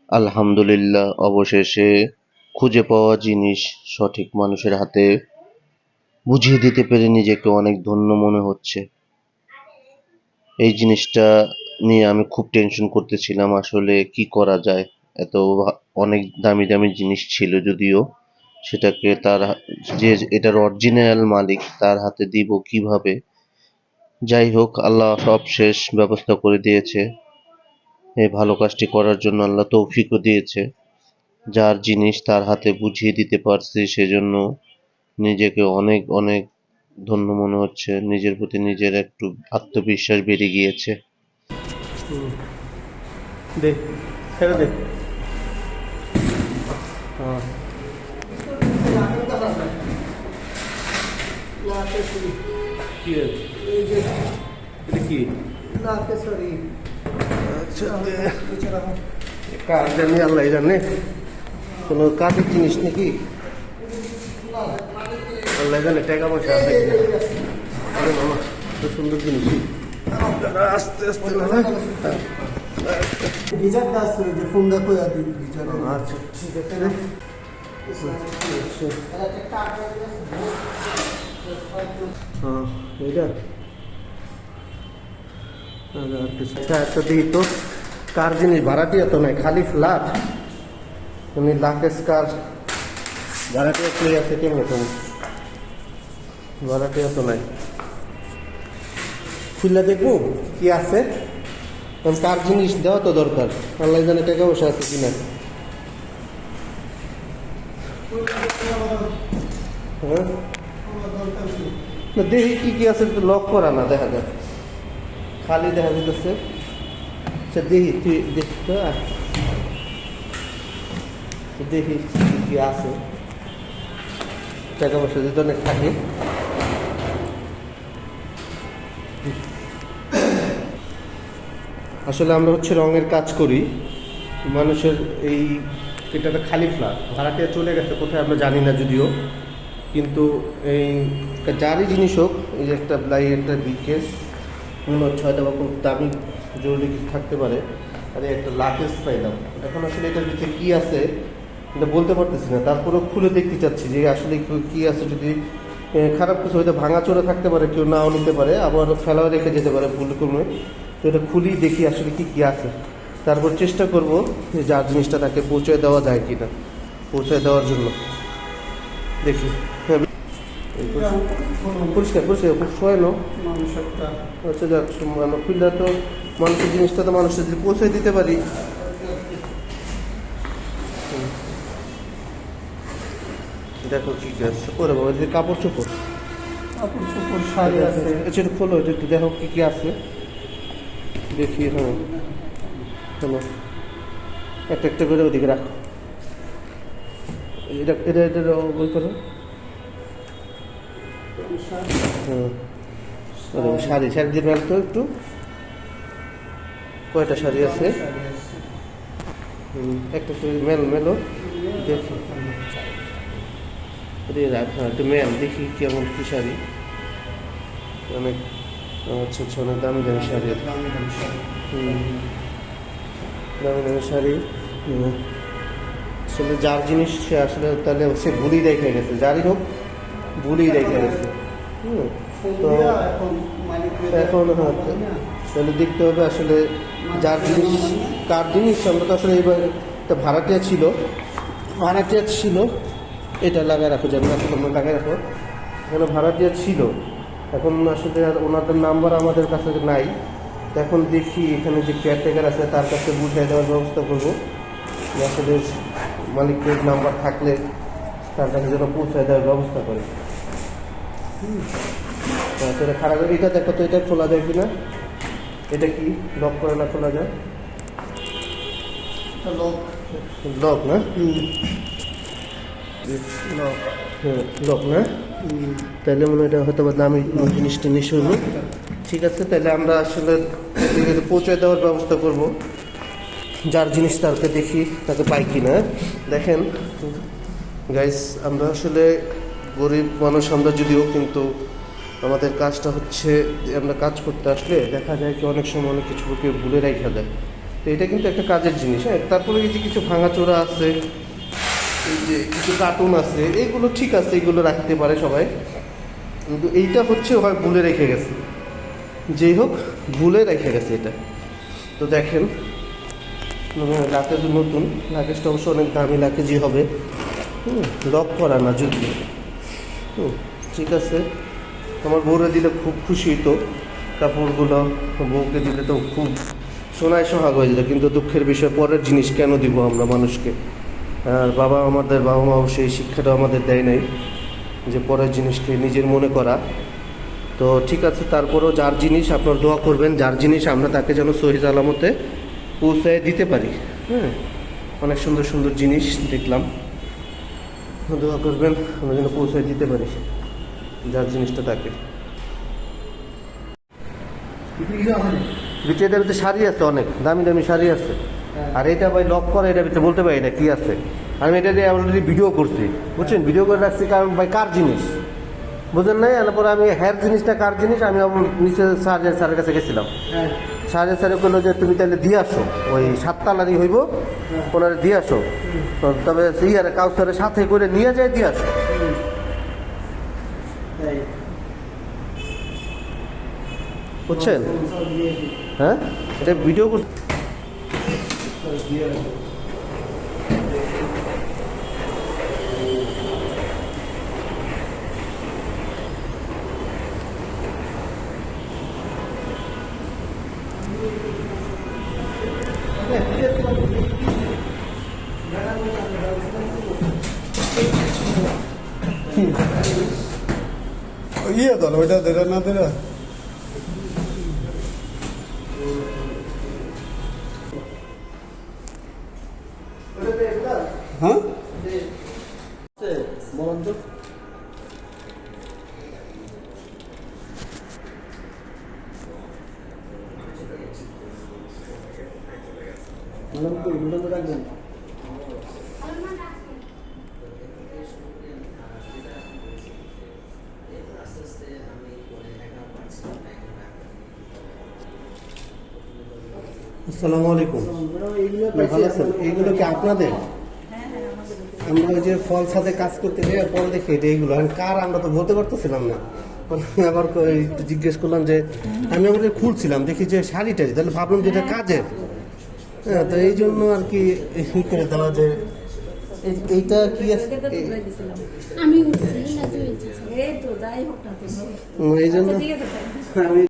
আলহামদুলিল্লাহ, অবশেষে খুঁজে পাওয়া জিনিস সঠিক মানুষের হাতে বুঝিয়ে দিতে পেরে নিজেকে অনেক ধন্য মনে হচ্ছে। এই জিনিসটা নিয়ে আমি খুব টেনশন করতেছিলাম, আসলে কি করা যায়। এত অনেক দামি দামি জিনিস ছিল, যদিও সেটাকে যে এটার অরিজিনাল মালিক তার হাতে দিব কিভাবে। যাই হোক, আল্লাহ সব শেষ ব্যবস্থা করে দিয়েছে। এই ভালো কাজটি করার জন্য আল্লাহ তৌফিকও দিয়েছে। যার জিনিস তার হাতে বুঝিয়ে দিতে পারছি, সেজন্য নিজেকে অনেক অনেক ধন্য মনে হচ্ছে। নিজের প্রতি নিজের একটু আত্মবিশ্বাস বেড়ে গিয়েছে। দে ছেড়ে দে। হ্যাঁ কি এটা কি? আচ্ছা কার জানি, আল্লাহ জানে। কোনো কাঠের জিনিস নাকি? আল্লাহ জানে টাকা পয়সা আছে কিনা। আরে মামা, তো সুন্দর জিনিস। আস্তে আস্তে না। আচ্ছা ঠিক আছে রে। হ্যাঁ এইটা একটা দিই তো। কার জিনিস ভাড়াটিয়া তো নাই, খালি ফ্ল্যাট। উনি লাকেশ কার ভাড়াটিয়া কে আছে কেমন? তুমি ভাড়াটিয়া তো নাই, খুললে দেখবো কি আছে। কার জিনিস দেওয়া তো দরকার, আল্লাহ জানে টাকা পয়সা আছে কিনা। হ্যাঁ দেখি কি কি আছে, লক করা না দেখা যায়, খালি দেখা যেতেছে। আচ্ছা দেখি, তুই দেখতে দেখি কি কি আছে। টাকা পয়সা যদি অনেক থাকে। আসলে আমরা হচ্ছে রঙের কাজ করি। মানুষের এই এটা খালি ফ্ল্যাট, ভাড়াটিয়া চলে গেছে কোথায় আমরা জানি না যদিও, কিন্তু এই যারই জিনিস হোক, এই যে একটা একটা বিকেস মনে হচ্ছে হয়তো বা খুব দামি জরুরি কিছু থাকতে পারে। আর একটা লাকেজ পাইলাম, এখন আসলে এটার ভিতরে কী আছে এটা বলতে পারতেছি না, তারপরেও খুলে দেখতে চাচ্ছি যে আসলে কী আছে। যদি খারাপ কিছু হয়তো ভাঙাচোরা থাকতে পারে, কেউ নাও নিতে পারে, আবার ফেলাও রেখে যেতে পারে ভুল করে। তো এটা খুলি দেখি আসলে কী কী আছে, তারপর চেষ্টা করব যে যার জিনিসটা তাকে পৌঁছে দেওয়া যায় কি না, পৌঁছে দেওয়ার জন্য দেখি। পরিষ্কার পরিষ্কার খুব শোয়ানো মানুষ একটা হচ্ছে, যাক খুললে তো মানুষের জিনিসটা তো মানুষের যদি পৌঁছে দিতে পারি। দেখো কি আছে ওরে বাবা, যে কাপড় চোপড় শাড়ি আছে, একটু খোলো, একটু দেখো কি কি আছে দেখি। হ্যাঁ হ্যালো, একটা একটা করে ওদিকে রাখো। এটা এটা এটা বই করো। হ্যাঁ শাড়ি শাড়ি দিয়ে মেল তো একটু। কয়টা শাড়ি আছে? একটা মেল মেলো দেখি। রাখ, হ্যাঁ একটু মেল দেখি কেমন কী শাড়ি। অনেক আচ্ছা আচ্ছা, অনেক দামি দামি শাড়ি, দামি দামি শাড়ি। আসলে যার জিনিস সে আসলে তাহলে সে ভুলই রেখে গেছে, যারই হোক ভুলই রেখে গেছে। তো এখন হ্যাঁ তাহলে দেখতে হবে আসলে যার জিনিস কার জিনিস। আমরা তো আসলে এবার একটা ভাড়াটিয়া ছিল, এটা লাগায় রাখো, যেমন তোমরা লাগায় রাখো। এখানে ভাড়াটিয়া ছিল, এখন আসলে আর ওনাদের নাম্বার আমাদের কাছে নাই। এখন দেখি এখানে যে কেয়ারটেকার আছে তার কাছে বুঝিয়ে দেওয়ার ব্যবস্থা করবো, আসলে মালিকের নাম্বার থাকলে তার কাছে যেন পৌঁছায় দেওয়ার ব্যবস্থা করে। সেটা খারাপ। এটা দেখো তো, এটা খোলা যায় কিনা। এটা কি লক করে না খোলা যায়? লক না, লক না, তাহলে মনে হয় এটা হয়তো বা দামি জিনিসটা নিশ্চয় হলো। ঠিক আছে, তাহলে আমরা আসলে পৌঁছে দেওয়ার ব্যবস্থা করব। যার জিনিস তাকে দেখি তাকে পাই কিনা। দেখেন গাইস, আমরা আসলে গরিব মানুষ আমরা যদিও, কিন্তু আমাদের কাজটা হচ্ছে আমরা কাজ করতে আসলে দেখা যায় কি অনেক সময় অনেক কিছু কেউ ভুলে রেখে দেয়। তো এটা কিন্তু একটা কাজের জিনিস। হ্যাঁ, তারপরে এই যে কিছু ভাঙাচোরা আছে, এই যে কিছু কার্টুন আছে, এইগুলো ঠিক আছে, এইগুলো রাখতে পারে সবাই, কিন্তু এইটা হচ্ছে হয় ভুলে রেখে গেছে, যেই হোক ভুলে রেখে গেছে এটা। তো দেখেন লাকেজ নতুন, লাকেজটা অবশ্য অনেক দামি লাকেজই হবে, লক করা না যদি। ঠিক আছে, আমার বউরে দিলে খুব খুশি হতো, কাপড়গুলো বউকে দিলে তো খুব সোনায় সোহাগ হয়ে যেত, কিন্তু দুঃখের বিষয় পরের জিনিস কেন দিব আমরা মানুষকে। আর আমাদের বাবা মাও সেই শিক্ষাটা আমাদের দেয় নাই যে পরের জিনিসকে নিজের মনে করা। তো ঠিক আছে, তারপরেও যার জিনিস আপনার দোয়া করবেন, যার জিনিস আমরা তাকে যেন সহি আলামতে পৌঁছায় দিতে পারি। হ্যাঁ, অনেক সুন্দর সুন্দর জিনিস দেখলাম, দোয়া করবেন আমরা যেন পৌঁছায় দিতে পারি যার জিনিসটা তাকে। ভিতরে ভিতরে শাড়ি আছে, অনেক দামি দামি শাড়ি আছে। আর এটা ভাই লক করে, এটার ভিতরে বলতে পারি না কি আছে। আমি এটা দিয়ে অলরেডি ভিডিও করছি, বুঝছেন, ভিডিও করে রাখছি, কারণ ভাই কার জিনিস বুঝেন নাই। তারপরে আমি হেয়ার জিনিসটা কার জিনিস, আমি নিচে স্যারের কাছে গেছিলাম, স্যারে বললো যে তুমি তাহলে দিয়ে আসো, ওই 7 তালারই হইব, ওনারে দিয়ে আসো। তবে ইয়ার কাউসারের সাথে করে নিয়ে যায়, দিয়ে আসো। বুঝছেন? হ্যাঁ, এটা ভিডিও করছি। ইয়ে তো ওইটা দেরা না দেরা হ্যাঁ বলুন তো। রাখবেন। আসসালামু আলাইকুম, ভালো আছেন? এইগুলো কি আপনাদের? আমরা ওই যে ফল ছাদে কাজ করতে গিয়ে পরে দেখি এটা এইগুলো কার, আমরা তো বলতে পারতেছিলাম না। আবার একটু জিজ্ঞেস করলাম যে, আমি আমাদের খুলছিলাম, দেখি যে শাড়িটা, তাহলে ভাবলাম যে এটা কাজের। হ্যাঁ, তো এই জন্য আর কি ই করে দেওয়া যে এইটা কি আছে, আমি এই জন্য আমি